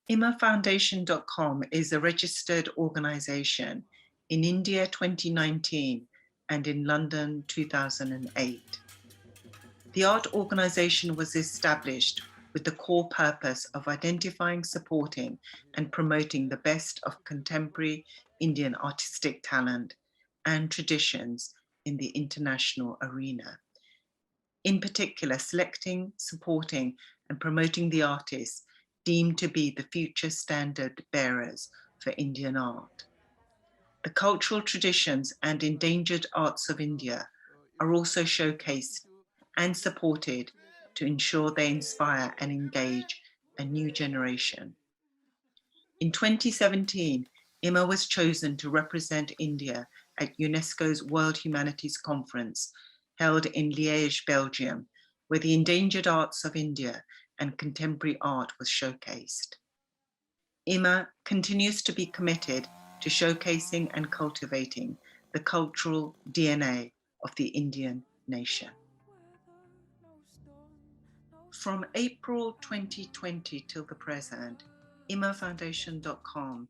imafoundation.com is a registered organisation in India 2019 and in London 2008. The art organisation was established with the core purpose of identifying, supporting and promoting the best of contemporary Indian artistic talent and traditions in the international arena. In particular, selecting, supporting and promoting the artists deemed to be the future standard bearers for Indian art. The cultural traditions and endangered arts of India are also showcased and supported to ensure they inspire and engage a new generation. In 2017, IMA was chosen to represent India at UNESCO's World Humanities Conference held in Liège, Belgium, where the endangered arts of India and contemporary art was showcased. IMA continues to be committed to showcasing and cultivating the cultural DNA of the Indian nation. From April 2020 till the present, imafoundation.com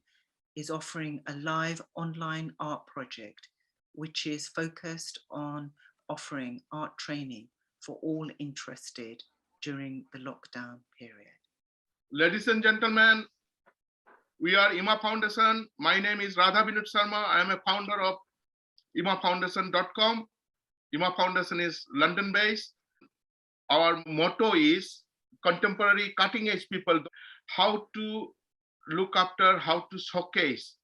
is offering a live online art project which is focused on offering art training for all interested during the lockdown period. Ladies and gentlemen, we are IMA Foundation. My name is Radha Vinod Sharma. I am a founder of imafoundation.com. IMA Foundation is London-based. Our motto is contemporary cutting-edge people, how to look after, how to showcase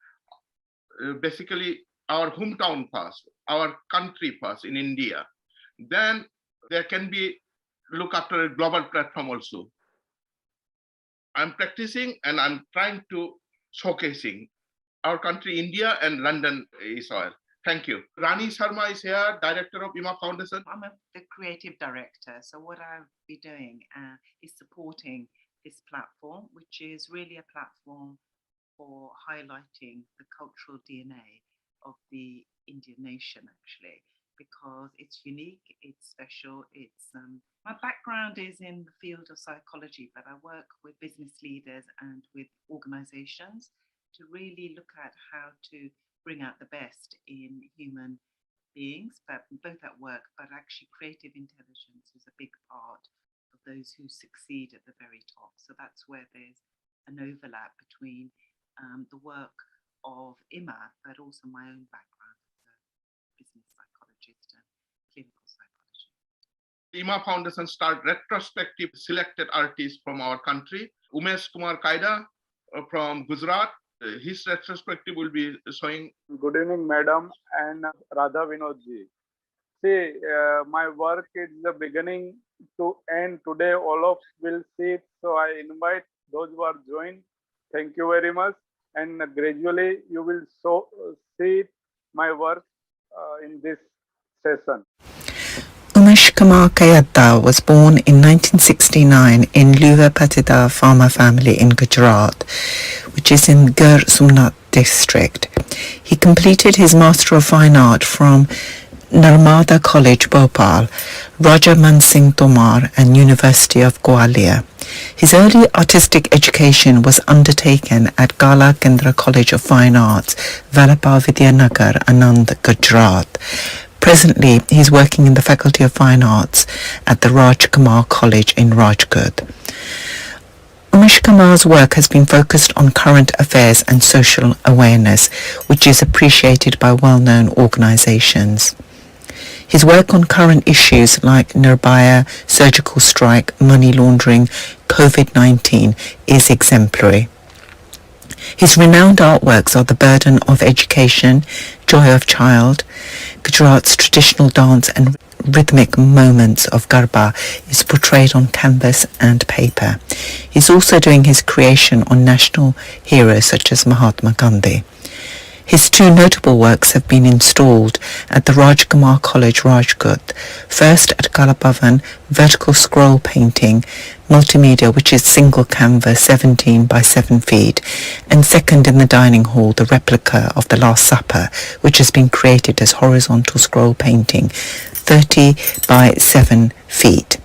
basically our hometown first, our country first in India. Then there can be look after a global platform also. I'm practicing and I'm trying to showcasing our country, India and London Israel. Thank you. Rani Sharma is here, director of IMA Foundation. I'm the creative director. So what I'll be doing is supporting this platform, which is really a platform for highlighting the cultural DNA of the Indian nation, actually, because it's unique, it's special. It's my background is in the field of psychology, but I work with business leaders and with organizations to really look at how to bring out the best in human beings, but both at work, but actually creative intelligence is a big part of those who succeed at the very top. So that's where there's an overlap between the work of IMA, but also my own background as a business psychologist and clinical psychologist. IMA Foundation started retrospective selected artists from our country. Umeshkumar Kyada from Gujarat. His retrospective will be showing. Good evening, madam and Radha Vinodji. See, my work is the beginning to end. Today, all of will see it. So I invite those who are joined. Thank you very much. And gradually, you will see my work in this session. Umeshkumar Kyada was born in 1969 in Luva Patidar farmer family in Gujarat, which is in Gir Somnath district. He completed his Master of Fine Art from Narmada College, Bhopal, Raja Man Singh Tomar and University of Gwalior. His early artistic education was undertaken at Kala Kendra College of Fine Arts, Vallabha Vidyanagar, Anand, Gujarat. Presently, he is working in the Faculty of Fine Arts at the Rajkumar College in Rajkot. Umeshkumar's work has been focused on current affairs and social awareness, which is appreciated by well-known organizations. His work on current issues like Nirbhaya, surgical strike, money laundering, COVID-19 is exemplary. His renowned artworks are The Burden of Education, Joy of Child, Gujarat's traditional dance and rhythmic moments of Garba is portrayed on canvas and paper. He's also doing his creation on national heroes such as Mahatma Gandhi. His two notable works have been installed at the Rajkumar College, Rajkot. First at Kala Bhavan, vertical scroll painting, multimedia, which is single canvas 17 by 7 feet, and second in the dining hall, the replica of the Last Supper, which has been created as horizontal scroll painting 30 by 7 feet.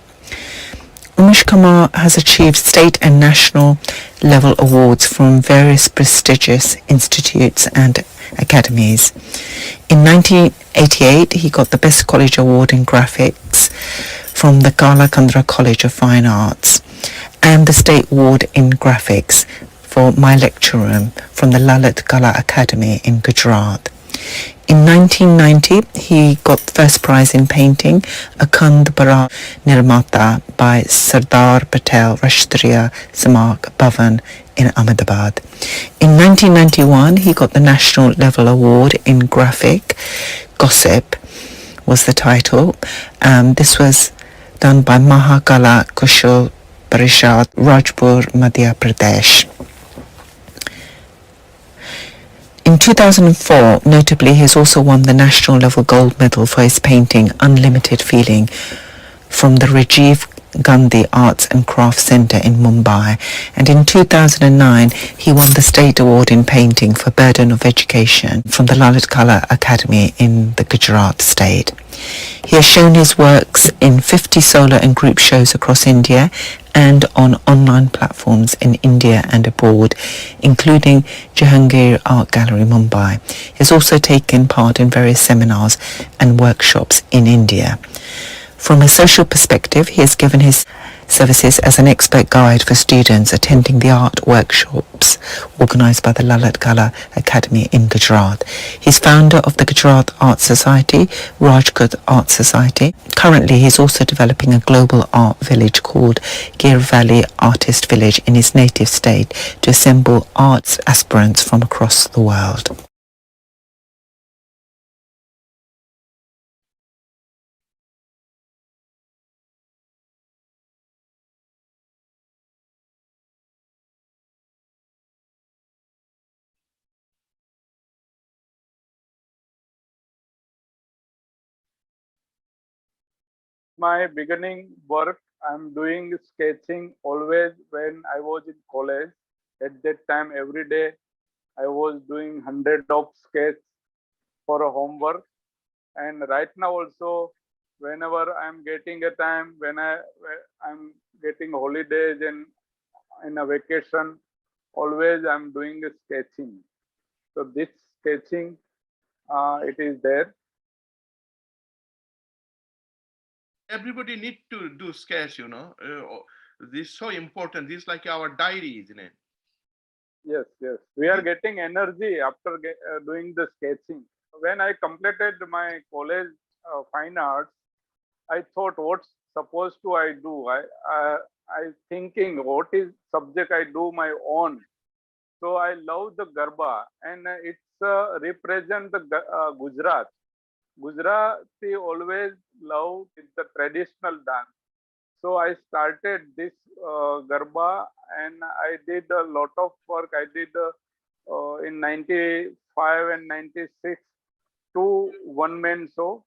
Umeshkumar has achieved state and national level awards from various prestigious institutes and academies. In 1988, he got the Best College Award in Graphics from the Kalakandra College of Fine Arts and the State Award in Graphics for My Lecture Room from the Lalit Kala Academy in Gujarat. In 1990, he got first prize in painting, Akhand Bharat Nirmata by Sardar Patel Rashtriya Samak Bhavan in Ahmedabad. In 1991, he got the National Level Award in Graphic. Gossip was the title. This was done by Mahakala Kushal Parishad, Rajpur, Madhya Pradesh. In 2004, notably, he has also won the national level gold medal for his painting Unlimited Feeling from the Rajiv Gandhi Arts and Crafts Centre in Mumbai, and in 2009 he won the State Award in Painting for Burden of Education from the Lalit Kala Academy in the Gujarat state. He has shown his works in 50 solo and group shows across India and on online platforms in India and abroad, including Jahangir Art Gallery, Mumbai. He has also taken part in various seminars and workshops in India. From a social perspective, he has given his services as an expert guide for students attending the art workshops organised by the Lalit Kala Academy in Gujarat. He's founder of the Gujarat Art Society, Rajkot Art Society. Currently, he's also developing a global art village called Gir Valley Artist Village in his native state to assemble arts aspirants from across the world. My beginning work, I'm doing sketching always when I was in college. At that time, every day I was doing 100 of sketches for a homework. And right now also, whenever I'm getting a time, I'm getting holidays and in a vacation, always I'm doing a sketching. So this sketching, it is there. Everybody need to do sketch, this is so important. This is like our diary, isn't it? Yes, yes. We are getting energy after doing the sketching. When I completed my college fine arts, I thought, what's supposed to I do? I thinking what is subject I do my own. So I love the Garba, and it's represent the Gujarat. Gujarati always love the traditional dance. So I started this Garba, and I did a lot of work. I did in 95 and 96 two one-man show,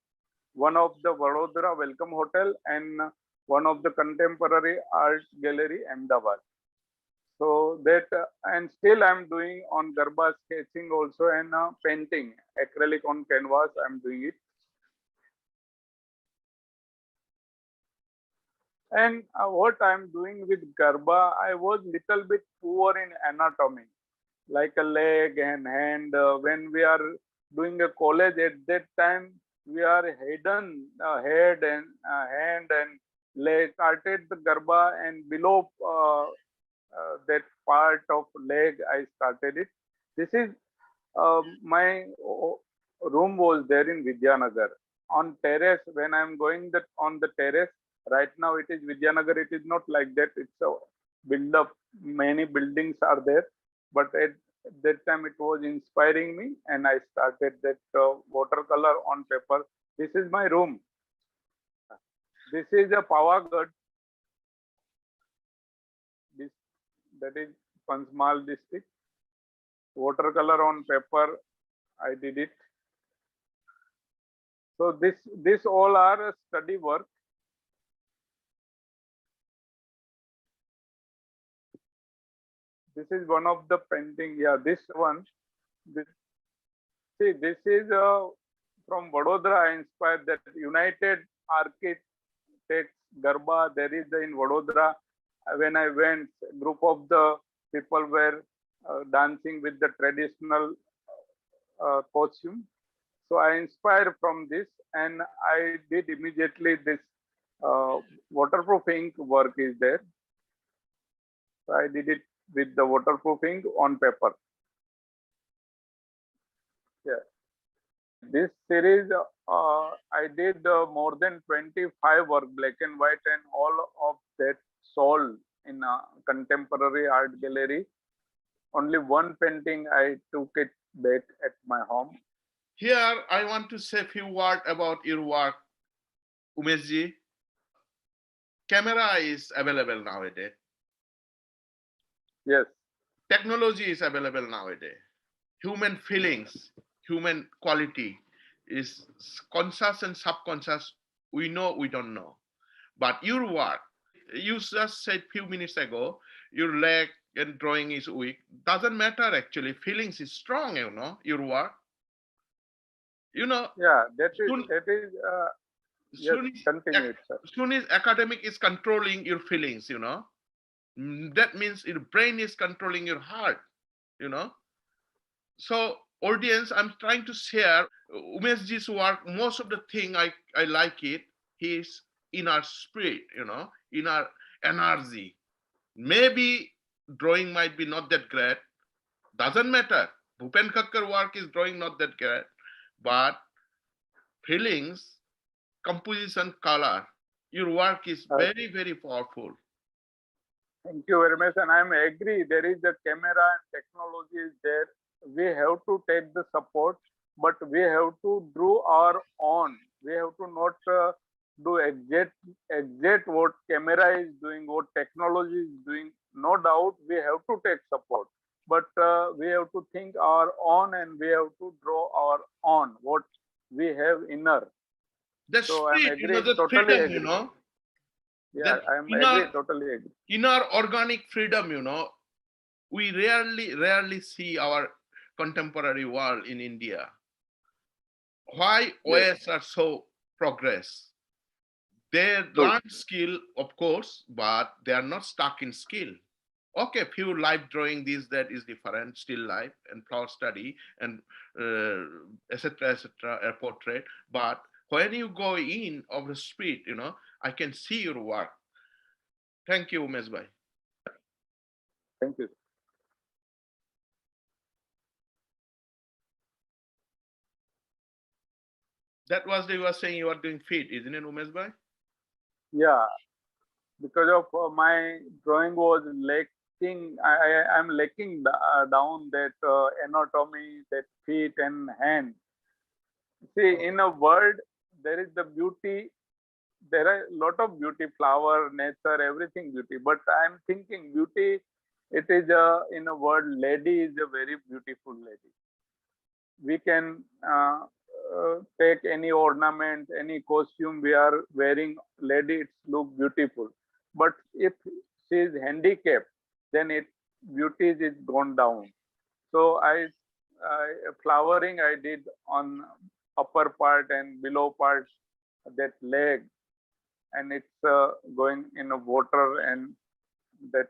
one of the Vadodara Welcome Hotel and one of the Contemporary Art Gallery, Ahmedabad. So that, and still I'm doing on Garba sketching also and painting, acrylic on canvas, I'm doing it. And what I'm doing with Garba, I was little bit poor in anatomy, like a leg and hand. When we are doing a college at that time, we are hidden head and hand and leg. Started the Garba and below that part of leg, I started it. This is my room was there in Vidyanagar. On terrace, when I'm going on the terrace, right now it is Vidyanagar, it is not like that. It's a build up, many buildings are there. But at that time it was inspiring me and I started that watercolor on paper. This is my room. This is a Pavagadh. This, that is Panchmal district. Watercolor on paper, I did it. So this all are study work. This is one of the painting. Yeah, this one. This, see, this is from Vadodara. I inspired that United Architects Garba. There is in Vadodara. When I went, a group of the people were dancing with the traditional costume. So I inspired from this, and I did immediately this waterproofing work is there. So I did it with the waterproofing on paper. Yeah. This series, I did more than 25 work, black and white, and all of that sold in a contemporary art gallery. Only one painting I took it back at my home. Here, I want to say a few words about your work, Umeshji. Camera is available nowadays. Yes. Technology is available nowadays. Human feelings, human quality is conscious and subconscious. We know, we don't know. But your work, you just said few minutes ago, your leg and drawing is weak. Doesn't matter actually. Feelings is strong, your work. Yeah, that is, Soon, yes, soon, is, continue it, sir. soon is academic is controlling your feelings, That means your brain is controlling your heart, So audience, I'm trying to share Umeshji's work. Most of the thing I like it. He's in our spirit, in our energy. Maybe drawing might be not that great. Doesn't matter. Bhupen Khakkar work is drawing not that great, but feelings, composition, color. Your work is very, very powerful. Thank you very much. And I'm agree. There is the camera and technology is there. We have to take the support, but we have to do our own. We have to not do exact what camera is doing, what technology is doing. No doubt, we have to take support, but we have to think our own, and we have to draw our own what we have inner. The So I'm spirit, agree, the totally freedom, agree. Yeah, that I'm agree, totally agree. inner organic freedom, we rarely see our contemporary world in India. Why Yes. OS are so progress? They True. learn skill, of course, but they are not stuck in skill. Okay, few life drawing, this, that is different, still life and flower study and etc., a portrait. But when you go in of the spirit, I can see your work. Thank you, Umesh Bhai. Thank you. That was you were saying you are doing fit, isn't it, Umesh Bhai? Yeah, because of my drawing was lacking. I'm lacking down that anatomy, that feet and hand. See, in a word, there is the beauty. There are a lot of beauty, flower, nature, everything beauty. But I'm thinking beauty. It is in a word, lady is a very beautiful lady. We can take any ornament, any costume we are wearing, lady, it look beautiful. But if she is handicapped, then it beauty is gone down. So flowering I did on upper part and below part, that leg, and it's going in a water, and that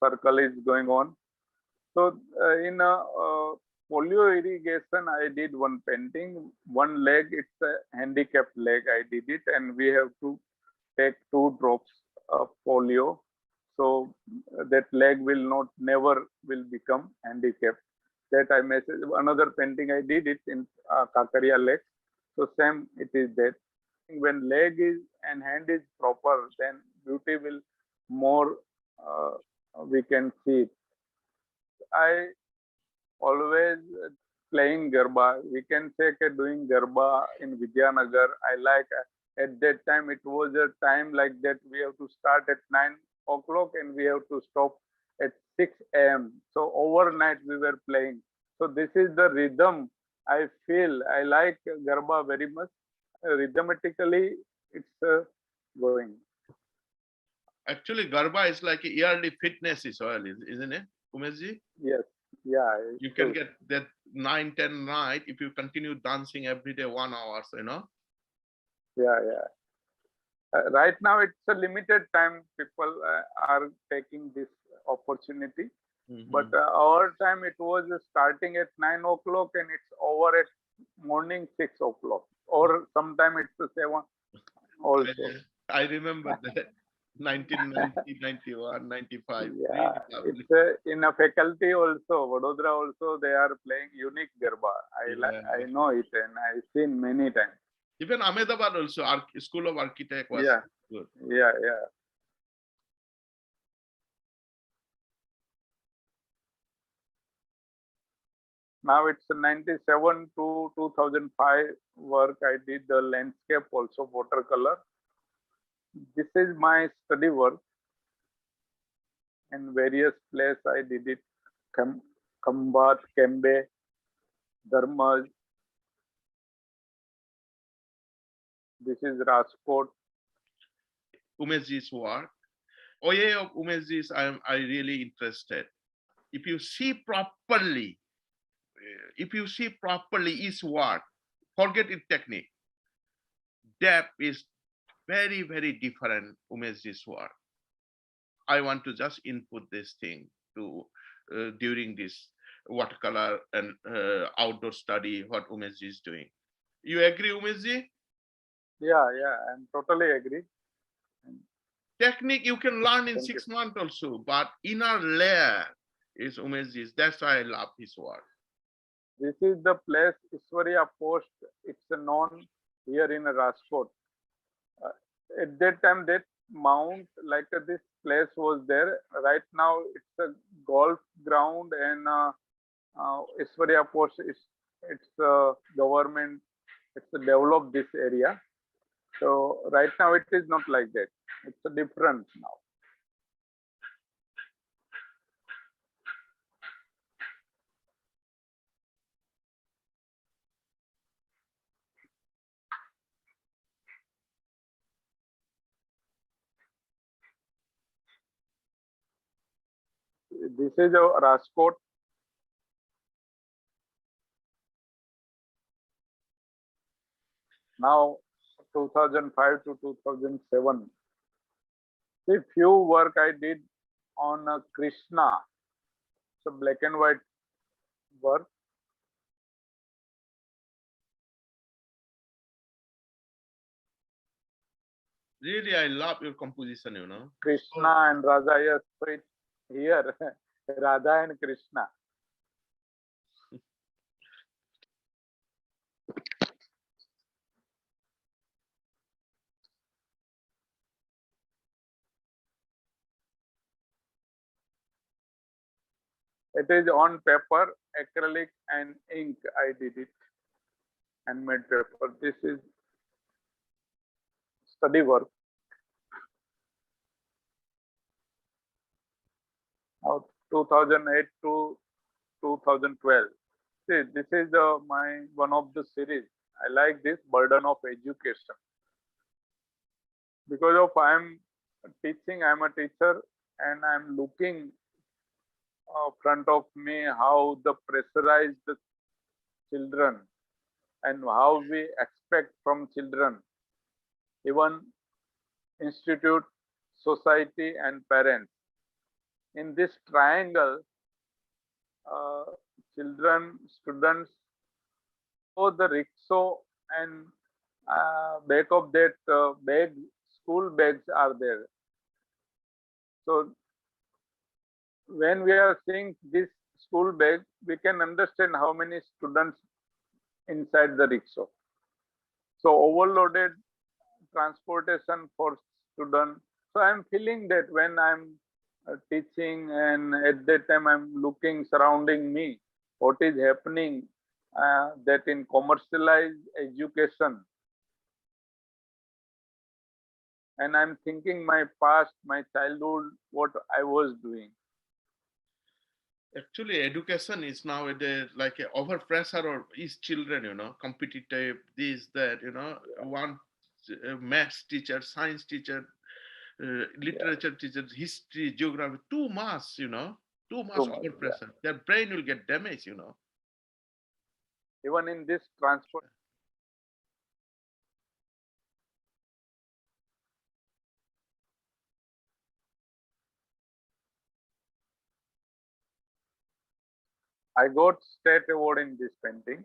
circle is going on. So in a polio irrigation, I did one painting. One leg, it's a handicapped leg. I did it, and we have to take 2 drops of polio. So that leg will not never will become handicapped. That I message. Another painting I did it in Kakaria leg. So same it is that. When leg is and hand is proper, then beauty will more. We can see it. I always playing Garba. We can say doing Garba in Vidyanagar. I like at that time it was a time like that we have to start at 9 o'clock and we have to stop at 6 a.m. So overnight we were playing. So this is the rhythm I feel. I like Garba very much. Rhythmatically, it's going. Actually, Garba is like a yearly fitness is oil, isn't it, Umeshji? Yes. Yeah. You can True. get that 9, 10 night if you continue dancing every day 1 hour, Yeah. Yeah. Right now, it's a limited time people are taking this opportunity. But our time, it was starting at 9 o'clock and it's over at morning 6 o'clock, or sometime it's 7 also. I remember that 1990, 91, 95. Yeah, Really lovely. it's in a faculty also, Vadodara also, they are playing unique Garba. I know it and I've seen many times. Even Ahmedabad also, School of Architect was Yeah, good. yeah. Now it's 97 to 2005 work. I did the landscape also, watercolor. This is my study work. In various places I did it. Kambat, Kembe, Dharmaj. This is Rajkot. Umeshji's work. Way of Umeshji's, I really interested. If you see properly his work, forget its technique. Depth is very, very different Umeshji's work. I want to just input this thing to during this watercolor and outdoor study what Umeshji is doing. You agree, Umeshji? Yeah, I'm totally agree. Technique you can learn in 6 months also, but inner layer is Umeshji's. That's why I love his work. This is the place, Iswariya Post. It's known here in Rajkot. At that time, that mount, like this place was there. Right now, it's a golf ground and Iswariya Post is it's government. It's developed this area. So right now, it is not like that. It's a different now. This is a Rajkot. Now, 2005 to 2007. See, few work I did on Krishna. So black and white work. Really, I love your composition, you know. Krishna and Radha, yes, so it's here, Radha and Krishna. It is on paper, acrylic and ink. I did it and made paper. This is study work. Now 2008 to 2012. See, this is my one of the series. I like this burden of education because of I'm teaching. I'm a teacher and I'm looking front of me how the pressurized children and how we expect from children, even institute, society and parents. In this triangle, children, students, so the rickshaw and back of that bag, school bags are there. So when we are seeing this school bag, we can understand how many students inside the rickshaw. So overloaded transportation for students. So I'm feeling that when I'm teaching and at that time I'm looking surrounding me, what is happening that in commercialized education. And I'm thinking my past, my childhood, what I was doing. Actually, education is nowadays like a over pressure or is children, you know, competitive, this, that, you know, one maths teacher, science teacher, literature teacher, history, geography, too much, you know, too much over pressure. Their brain will get damaged, you know. Even in this transport. I got state award in this painting.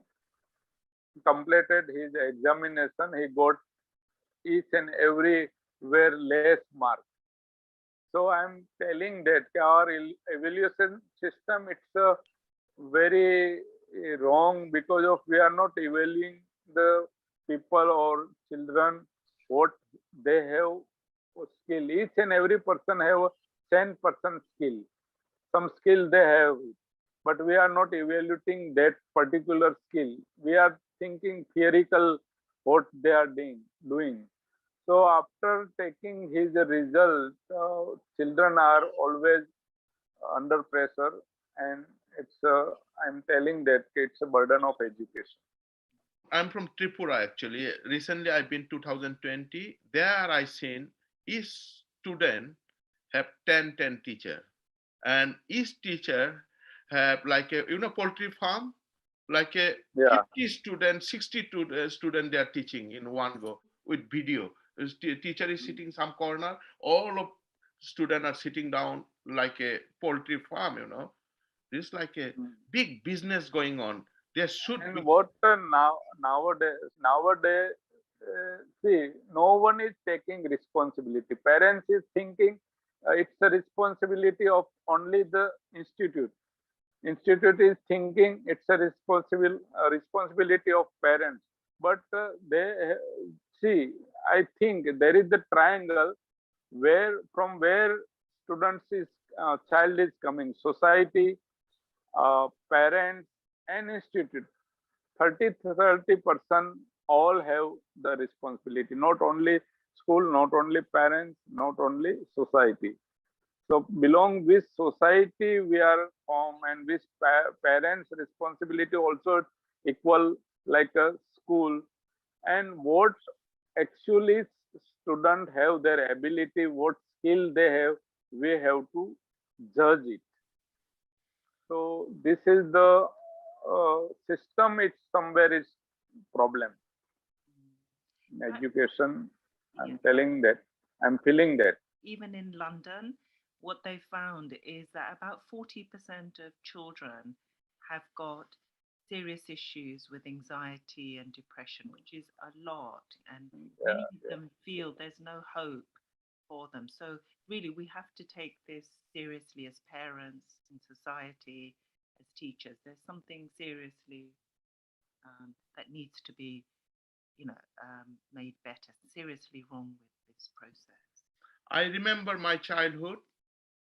Completed his examination, he got each and every where less mark. So I'm telling that our evaluation system, it's a very wrong, because of we are not evaluating the people or children what they have skill. Each and every person have a 10% skill. Some skill they have, but we are not evaluating that particular skill. We are thinking theoretical what they are doing. So after taking his result, children are always under pressure, and it's I'm telling that it's a burden of education. I'm from Tripura actually. Recently, I've been 2020. There I seen each student have 10 teacher, and each teacher have like a poultry farm, like a Yeah. 50 student, 60 student they are teaching in one go with video. Teacher is sitting some corner, all of student are sitting down like a poultry farm. This is like a Mm. big business going on. There should And be. what nowadays, see, no one is taking responsibility. Parents is thinking it's the responsibility of only the institute. Institute is thinking it's a responsibility of parents. But see, I think there is the triangle where from where students is child is coming: society, parents, and institute. 30% all have the responsibility, not only school, not only parents, not only society. So belong which society we are from, and which parents responsibility also equal like a school. And what actually student have their ability, what skill they have, we have to judge it. So this is the system. It's somewhere is problem in education. I'm telling that. I'm feeling that. Even in London, what they found is that about 40% of children have got serious issues with anxiety and depression, which is a lot. And many of them feel there's no hope for them. So, really, we have to take this seriously as parents, in society, as teachers. There's something seriously that needs to be, made better, seriously wrong with this process. I remember my childhood.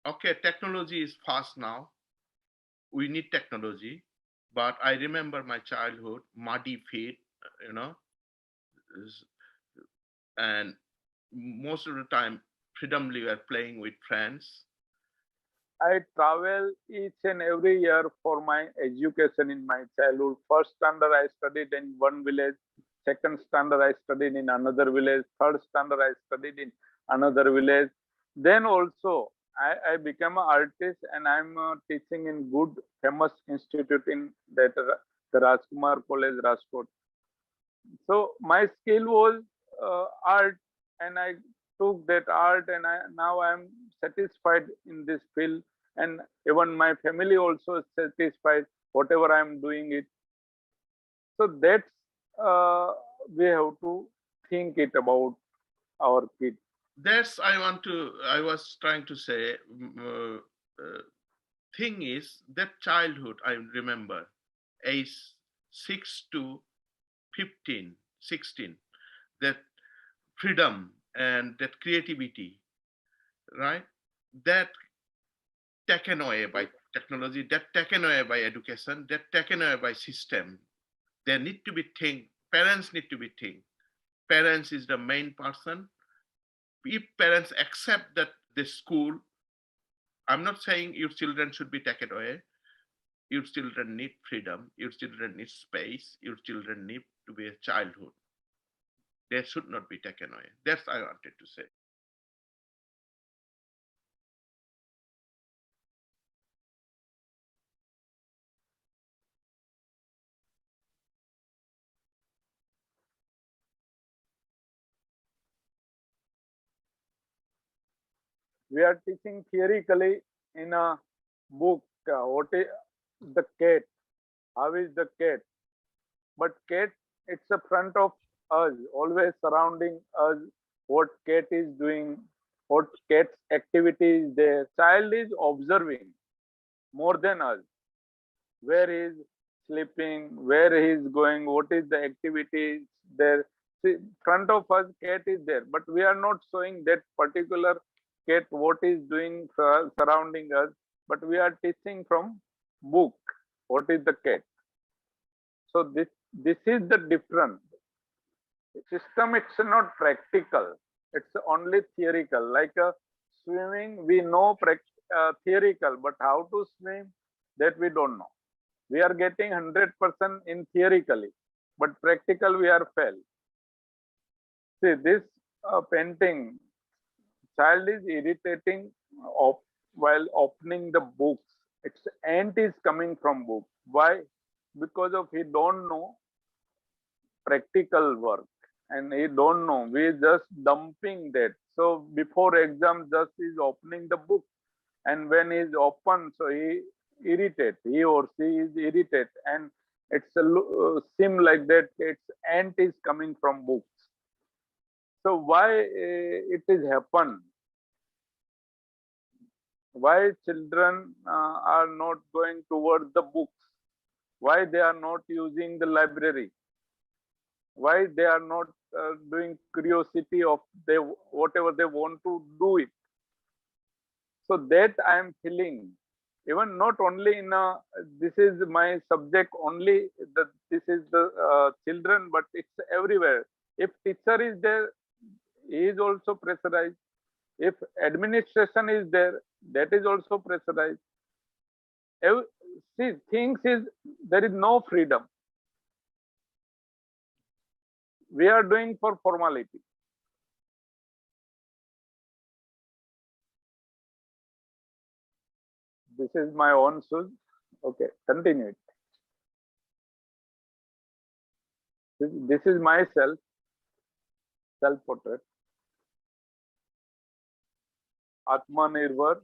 Okay, technology is fast now. We need technology, but I remember my childhood, muddy feet, you know, and most of the time, predominantly we are playing with friends. I travel each and every year for my education in my childhood. First standard I studied in one village. Second standard I studied in another village. Third standard I studied in another village. Then also I became an artist, and I'm teaching in good famous institute in that the Rajkumar College, Rajkot. So my skill was art, and I took that art, and now I'm satisfied in this field, and even my family also is satisfied whatever I'm doing it. So that's we have to think it about our kids. That's I was trying to say. Thing is that childhood I remember, age 6 to 15, 16, that freedom and that creativity, right? That taken away by technology, that taken away by education, that taken away by system. There need to be think. Parents need to be think. Parents is the main person. If parents accept that the school, I'm not saying your children should be taken away. Your children need freedom. Your children need space. Your children need to be a childhood. They should not be taken away. That's what I wanted to say. We are teaching theoretically in a book what is the cat. How is the cat? But cat, it's a front of us, always surrounding us. What cat is doing, what cat's activity is there. Child is observing more than us. Where he is sleeping, where he is going, what is the activity there. See, front of us cat is there, but we are not showing that particular cat what is doing surrounding us, but we are teaching from book what is the cat. So this is the difference. System, it's not practical, it's only theoretical. Like swimming, we know theoretical, but how to swim, that we don't know. We are getting 100% in theoretically, but practical we are fail. See this painting, child is irritating of while opening the books. Its ant is coming from book. Why? Because of he don't know practical work, and he don't know, we just dumping that. So before exam just is opening the book, and when he is open, so he irritate, he or she is irritate, and it's a seem like that its ant is coming from books. So why it is happen? Why children are not going towards the books? Why they are not using the library? Why they are not doing curiosity of they whatever they want to do it? So that I am feeling, even not only in this is my subject only, that this is the children, but it's everywhere. If teacher is there, he is also pressurized. If administration is there, that is also pressurized. See, things is, there is no freedom. We are doing for formality. This is my own shoes. Okay, continue it. This is myself, self-portrait. Atmanirbhar.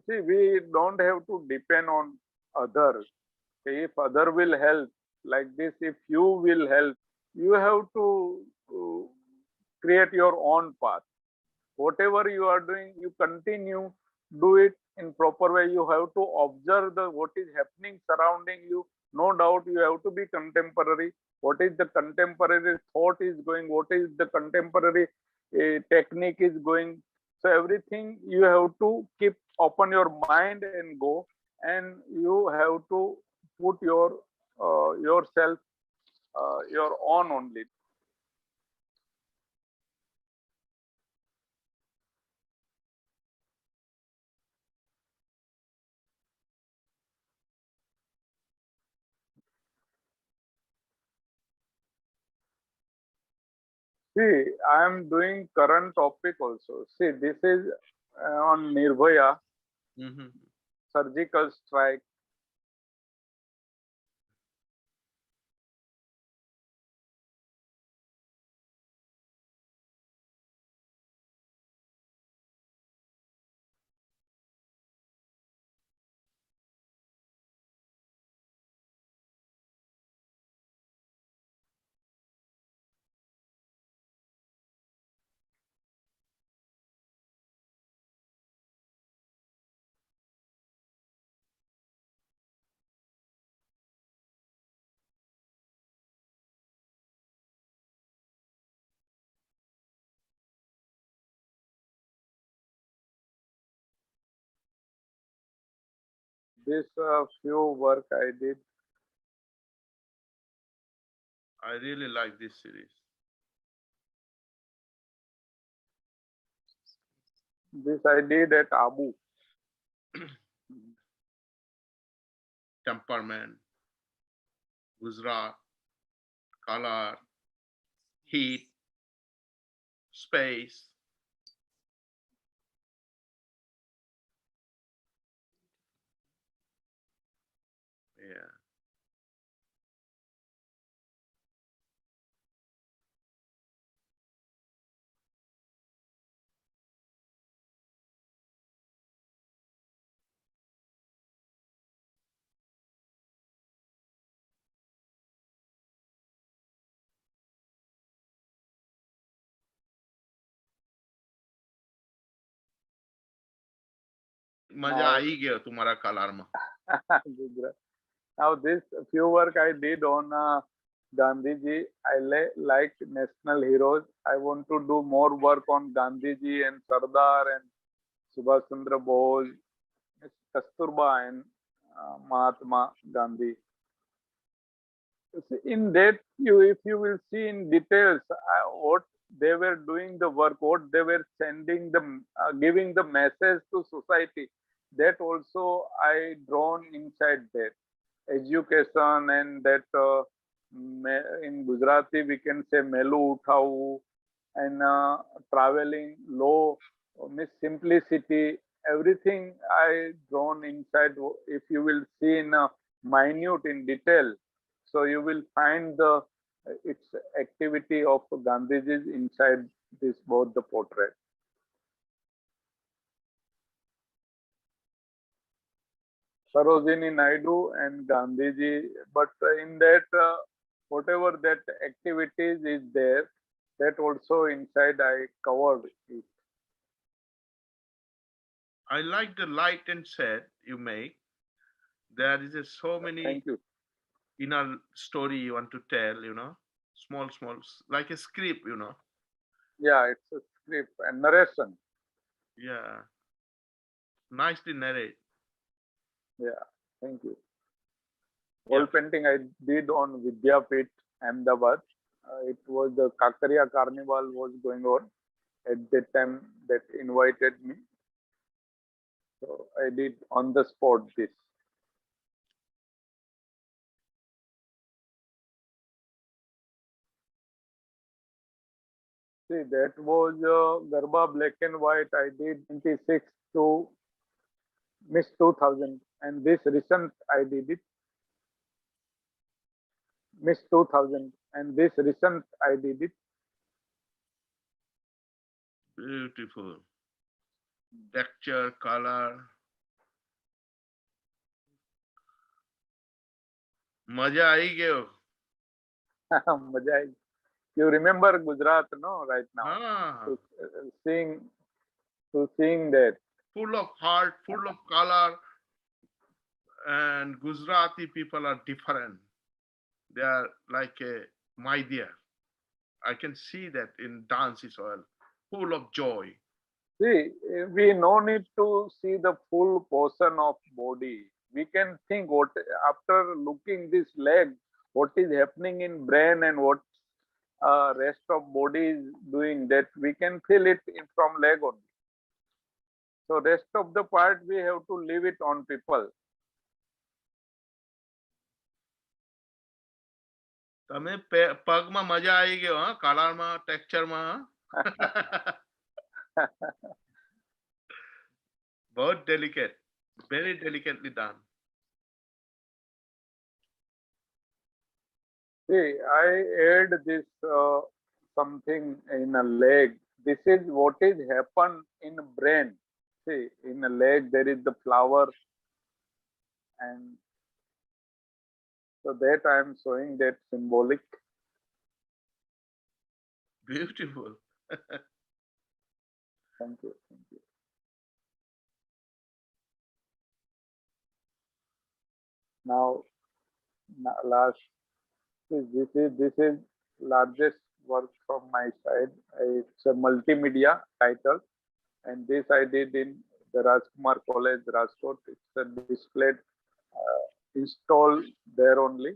See, we don't have to depend on others. If other will help, like this, if you will help, you have to create your own path. Whatever you are doing, you continue, do it in proper way. You have to observe the what is happening surrounding you. No doubt you have to be contemporary. What is the contemporary thought is going, what is the contemporary technique is going. So everything you have to keep open your mind and go, and you have to put your yourself your own only. See, I am doing current topic also. See, this is on Nirbhaya, surgical strike. This few work I did. I really like this series. This I did at Abu. Temperament, Gujarat, color, heat, space. Yeah. मजा आ ही गया तुम्हारा colour में. Gujarat. Now this few work I did on Gandhiji. I like national heroes. I want to do more work on Gandhiji and Sardar and Subhash Chandra Bose, Kasturba and Mahatma Gandhi. In that, if you will see in details what they were doing the work, what they were sending them, giving the message to society, that also I drawn inside that education and that in Gujarati we can say melu uthau and traveling low, means simplicity, everything I drawn inside. If you will see in minute in detail, so you will find the its activity of Gandhiji's inside this both the portrait. Sarojini Naidu and Gandhiji, but in that whatever that activities is there, that also inside I covered it. I like the light and shade you make. There is so many Thank you. inner story you want to tell, small, like a script, Yeah, it's a script and narration. Yeah. Nicely narrate. Yeah, thank you. Yeah. Wall painting I did on Vidyapit, Ahmedabad. It was the Kakaria Carnival was going on at that time that invited me. So I did on the spot this. See, that was Garba black and white. I did 26 to Miss 2000, and this recent I did it Miss 2000, and this recent I did it. Beautiful. Texture, color. मजा आई गयो. Maja I. You remember Gujarat, no? Right now, Ah, to seeing that. full of heart, full of color. And Gujarati people are different. They are like my dear. I can see that in dance as well. Full of joy. See, we no need to see the full portion of body. We can think what after looking this leg, what is happening in brain and what rest of body is doing. That we can feel it from leg only. So rest of the part we have to leave it on people. તમે પગમાં મજા આવી ગયો હા કલરમાં ટેક્સચરમાં बहुत delicate, very delicately done. See, I add this something in a leg. This is what is happen in brain. See, in a leg there is the flower, and so that I am showing that symbolic. Beautiful. Thank you. Thank you. Now, last this is largest work from my side. It's a multimedia title, and this I did in the Rajkumar College, Rajkot. It's a displayed installed there only.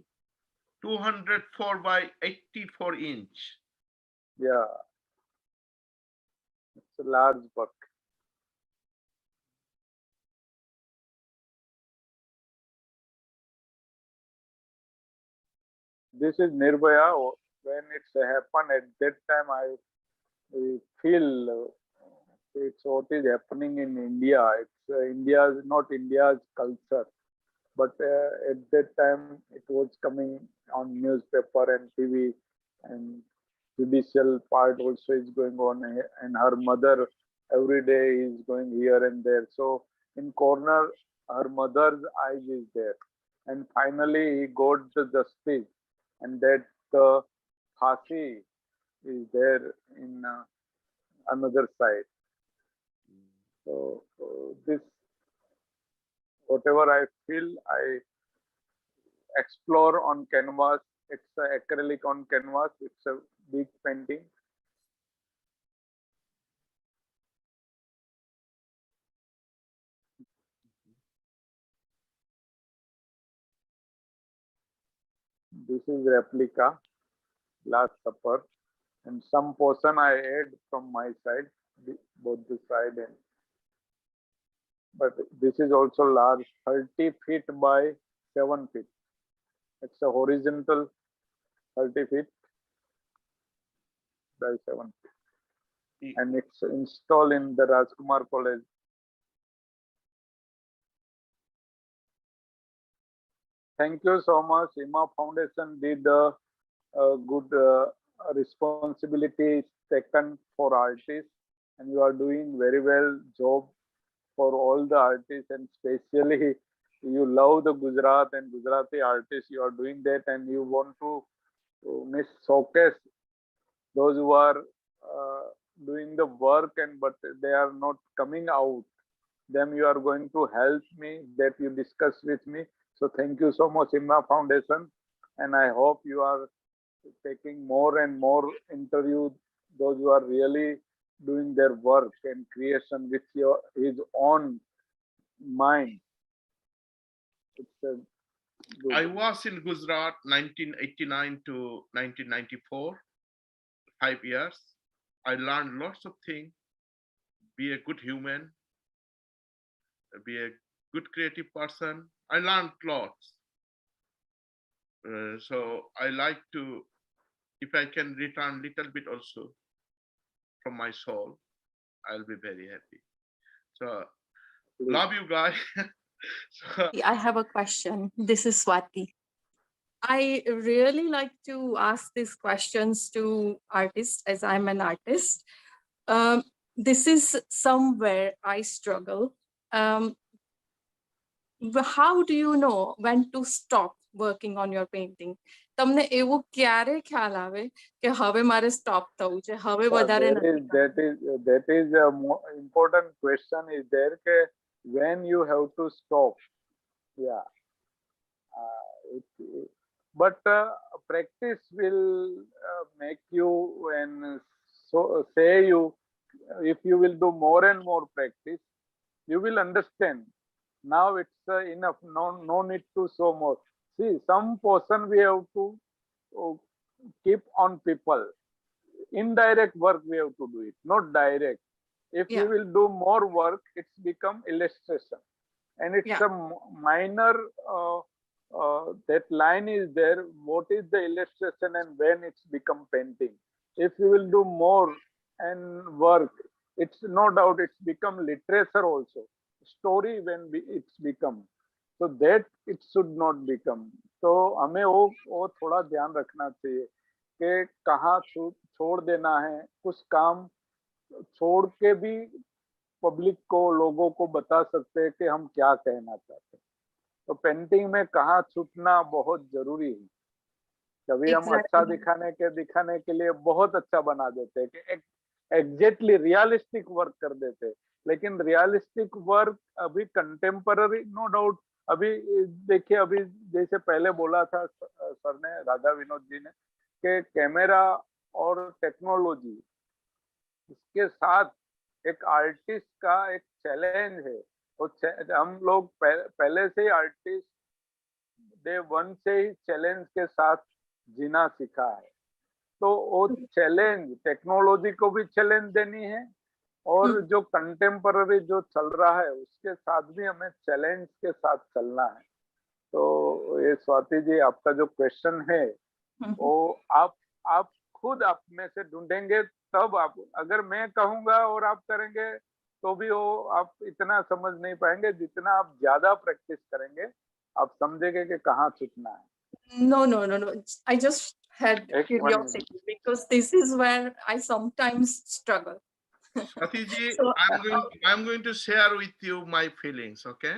204 by 84 inch. Yeah, it's a large work. This is Nirbhaya. When it's happened at that time, I feel it's what is happening in India. It's India's, not India's culture, but at that time it was coming on newspaper and TV, and judicial part also is going on, and her mother every day is going here and there. So in corner, her mother's eyes is there, and finally he got the justice, and that Khasi is there in another side. So this Whatever I feel, I explore on canvas. It's a acrylic on canvas. It's a big painting. This is replica, Last Supper, and some portion I add from my side, both the side and. But this is also large, 30 feet by 7 feet. It's a horizontal 30 feet by 7 feet. And it's installed in the Rajkumar College. Thank you so much. IMA Foundation did a good responsibility taken for artists, and you are doing very well job for all the artists, and especially you love the Gujarat and Gujarati artists. You are doing that, and you want to showcase those who are doing the work, and but they are not coming out. Them you are going to help me, that you discuss with me. So thank you so much, IMA Foundation, and I hope you are taking more and more interview those who are really doing their work and creation with his own mind. It's I was in Gujarat 1989 to 1994, 5 years. I learned lots of things. Be a good human, be a good creative person. I learned lots. So I like to, if I can return little bit also from my soul, I'll be very happy. So love you guys. So, I have a question. This is Swati. I really like to ask these questions to artists, as I'm an artist. This is somewhere I struggle. How do you know when to stop working on your painting? તમને એવું ક્યારે ખ્યાલ આવે કે હવે મારે stop થવું છે, હવે વધારે નથી? That is a important question is there કે when you have to stop. Yeah. But practice will make you, and so say you, if you will do more and more practice, you will understand. Now it's enough. No need to show more. See, some portion we have to keep on people. Indirect work we have to do it, not direct. If you will do more work, it's become illustration, and it's a minor. That line is there. What is the illustration and when it's become painting? If you will do more and work, it's no doubt it's become literature also. Story when it's become. So that it should not become. तो हमें वो थोड़ा ध्यान रखना चाहिए कि कहाँ छोड़ देना है, कुछ काम छोड़ के भी पब्लिक को, लोगों को बता सकते हैं कि हम क्या कहना चाहते हैं. तो पेंटिंग में कहाँ छूटना बहुत जरूरी है. कभी हम अच्छा दिखाने के लिए बहुत अच्छा बना देते हैं कि एग्जैक्टली रियलिस्टिक वर्क कर देते हैं, लेकिन रियलिस्टिक वर्क अभी कंटेम्पररी, नो डाउट. अभी देखिए, अभी जैसे पहले बोला था सर ने, राधा विनोद जी ने, कि कैमरा और टेक्नोलॉजी, इसके साथ एक आर्टिस्ट का एक चैलेंज है. हम लोग पहले से ही आर्टिस्ट डे वन से ही चैलेंज के साथ जीना सीखा है. तो वो चैलेंज, टेक्नोलॉजी को भी चैलेंज देनी है, और जो कंटेम्पररी जो चल रहा है उसके साथ भी हमें चैलेंज के साथ चलना है. तो ये स्वाति जी, आपका जो क्वेश्चन है वो आप खुद आप में से ढूंढेंगे, तब आप, अगर मैं कहूंगा और आप करेंगे तो भी वो आप इतना समझ नहीं पाएंगे. जितना आप ज्यादा प्रैक्टिस करेंगे आप समझेंगे कि कहाँ छूटना है. No. I just had curiosity because this is where I sometimes struggle. Swatiji, So, I'm going to share with you my feelings, okay?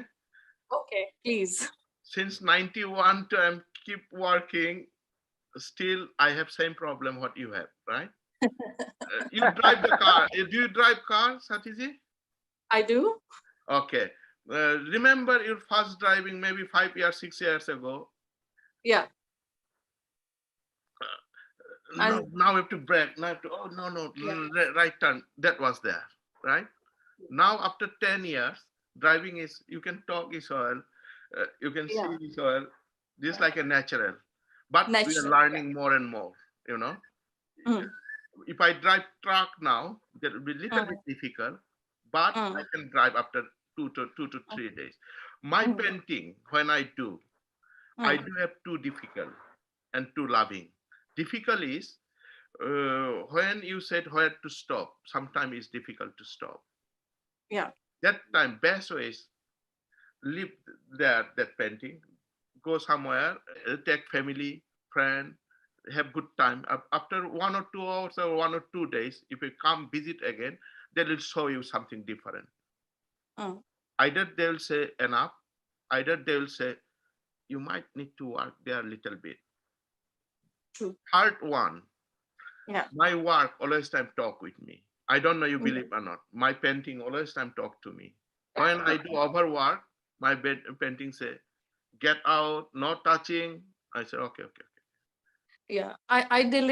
Okay, please. Since 91 to I keep working, still I have same problem what you have, right? You drive the car. Do you drive car, Satiji? I do. Okay. Remember your first driving maybe 5 years, 6 years ago. Yeah. No, now we have to brake. Now have to, oh no, right turn. That was there, right? Now after 10 years, driving is, you can talk is oil, you can see is oil, just like a natural. But we are learning more and more, you know. If I drive truck now, that will be a little bit difficult, but I can drive after 2 to 3 days. My painting, when I do have two difficult and two loving. Difficult is when you said where to stop, sometimes it's difficult to stop. Yeah. That time, best way is leave there, that painting, go somewhere, take family, friend, have good time. After 1 or 2 hours or 1 or 2 days, if you come visit again, they will show you something different. Either they will say enough, either they will say you might need to work there a little bit. True. Third one, my work always time talk with me. I don't know you believe or not. My painting always time talk to me. When I do overwork, my painting say, get out, no touching. I say, okay. Yeah, I deal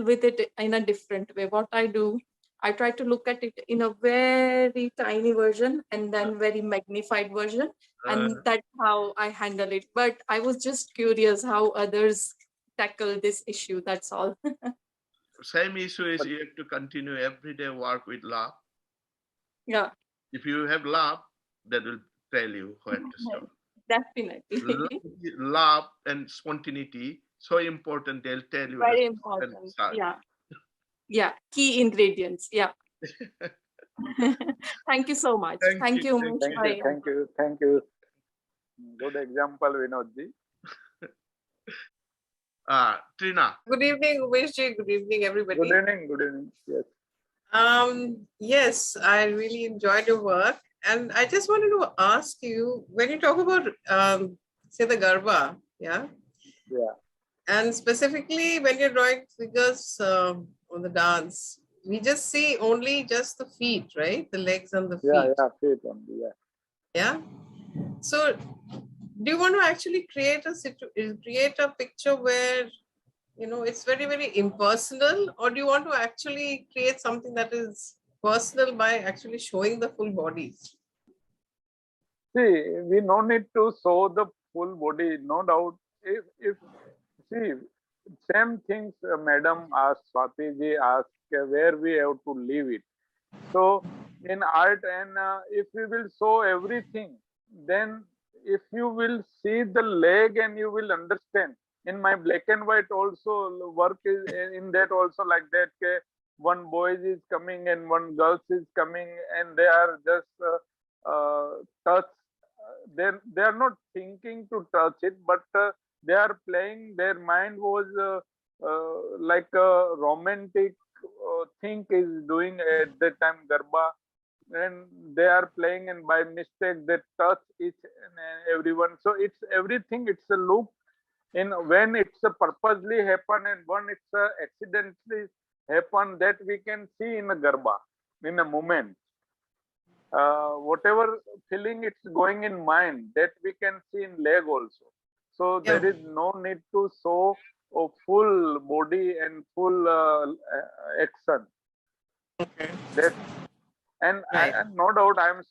with it in a different way. What I do, I try to look at it in a very tiny version and then very magnified version, and that's how I handle it. But I was just curious how others tackle this issue. That's all. Same issue is you have to continue everyday work with love. Yeah. If you have love, that will tell you where to stop. Definitely. Love and spontaneity, so important. They'll tell you. Very important. Yeah. Key ingredients. Yeah. Thank you so much. Thank you. Thank you. Good example, Vinodji. Trina. Good evening, Umeshji. Good evening, everybody. Good evening. Yes. Yes, I really enjoyed your work. And I just wanted to ask you, when you talk about, say, the Garba, yeah? Yeah. And specifically when you're drawing figures on the dance, we just see only just the feet, right? The legs and the feet. Yeah, feet only, yeah. Yeah? So do you want to actually create a picture where, you know, it's very, very impersonal, or do you want to actually create something that is personal by actually showing the full body? See, we no need to show the full body, no doubt. If see, same things Madam asked, Swati ji asked, where we have to leave it. So in art, and if we will show everything, then if you will see the leg and you will understand. In my black and white also work is in that also like that. One boy is coming and one girl is coming, and they are just touch. They are not thinking to touch it, but they are playing. Their mind was like a romantic thing is doing at that time Garba, and they are playing, and by mistake they touch each and everyone. So it's everything. It's a look. In when it's a purposely happen and when it's a accidentally happen, that we can see in a Garba in a moment. Whatever feeling it's going in mind, that we can see in leg also. So there is no need to show a full body and full action. Okay. That and no doubt I'm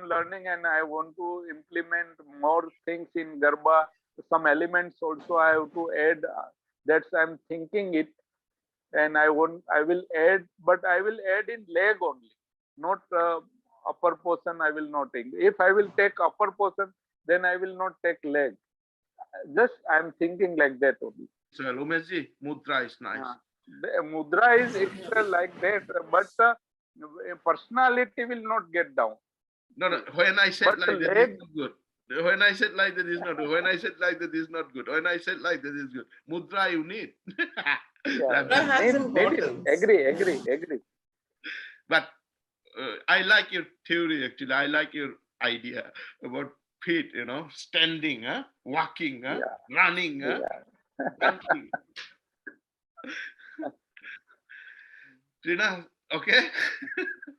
learning, and I want to implement more things in Garba. Some elements also I have to add. That's I'm thinking it, and I will add, but I will add in leg only, not upper portion. I will not take. If I will take upper portion, then I will not take leg. Just I'm thinking like that only. So Umeshji, mudra is nice. Mudra is extra like that, but personality will not get down. No. When I said like that, it's not good. When I said like that, is not good. When I said like that, is not good. When I said like that, is good. Mudra you need. Agree. But I like your theory actually. I like your idea about feet, you know, standing, walking, running. Trina, Okay.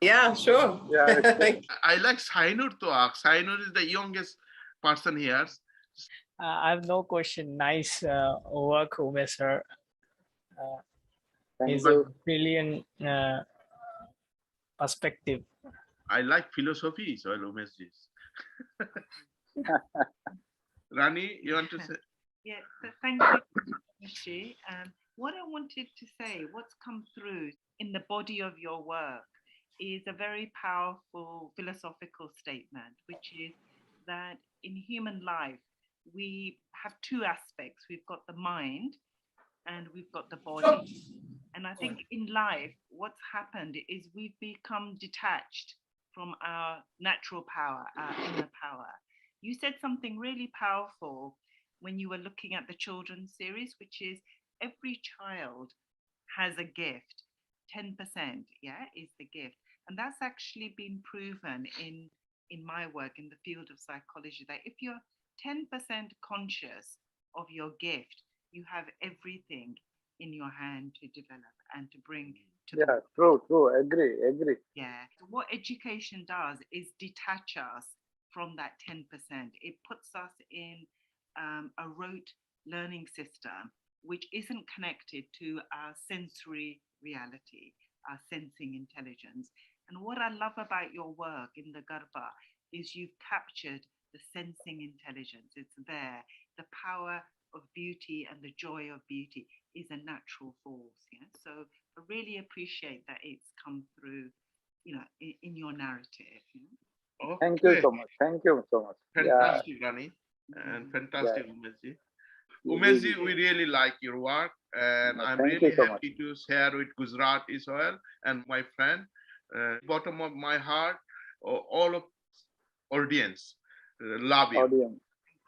Yeah, sure. Yeah, I like Sainur to ask. Sainur is the youngest person here. I have no question. Nice work, Umesh sir. thank Is a you. brilliant perspective. I like philosophy, so Umesh ji. Rani, you want to say? Yeah, thank you, Shri. What I wanted to say, what's come through in the body of your work is a very powerful philosophical statement, which is that in human life, we have two aspects. We've got the mind and we've got the body. And I think in life, what's happened is we've become detached from our natural power, our inner power. You said something really powerful when you were looking at the children's series, which is every child has a gift. 10%, yeah, is the gift. And that's actually been proven in my work in the field of psychology, that if you're 10% conscious of your gift, you have everything in your hand to develop and to bring to the Yeah, true. Agree. yeah. So what education does is detach us from that 10%. It puts us in a rote learning system which isn't connected to our sensory reality, our sensing intelligence. And what I love about your work in the Garba is you've captured the sensing intelligence. It's there. The power of beauty and the joy of beauty is a natural force. Yeah. So I really appreciate that it's come through, in your narrative. Thank you Okay. so much. Thank you so much. Fantastic, Rani. Mhm. And fantastic, Yeah. Umesh ji. Yeah. Umesh ji, we really like your work, and I'm Thank you really so much. happy to share with Gujarat Israel and my friend. Bottom of my heart, all of audience, love you. Audience.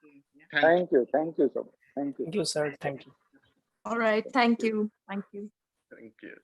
Thank you. Yeah. Thank you. Thank you so much. Thank you. Thank you, sir. Thank you. All right. Thank you. Thank you. Thank you.